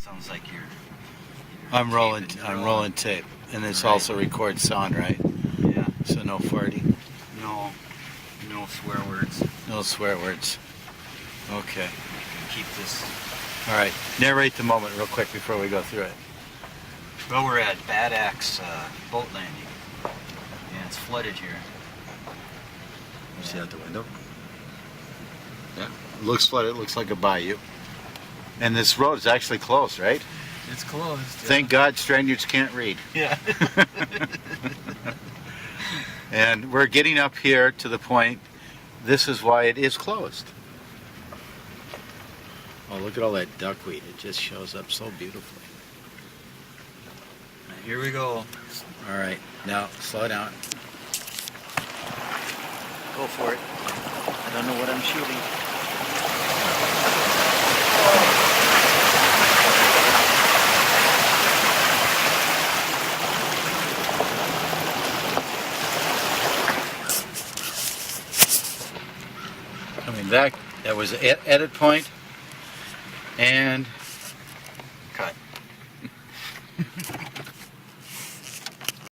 Sounds like you're I'm rolling taping. tape, and this Right. also records sound, right? Yeah. So no farting, No swear words. no swear words. Okay. Keep this. All right. Narrate the moment real quick before we go through it. Well, we're at Bad Axe boat landing, and it's flooded here. You see out the window? Yeah. It looks flooded. It looks like a bayou. And this road is actually closed, right? It's closed. Thank God strangers can't read. Yeah. And we're getting up here to the point, this is why it is closed. Oh, look at all that duckweed. It just shows up so beautifully. Here we go. All right, now slow down. Go for it. I don't know what I'm shooting. I mean, that was an edit point, and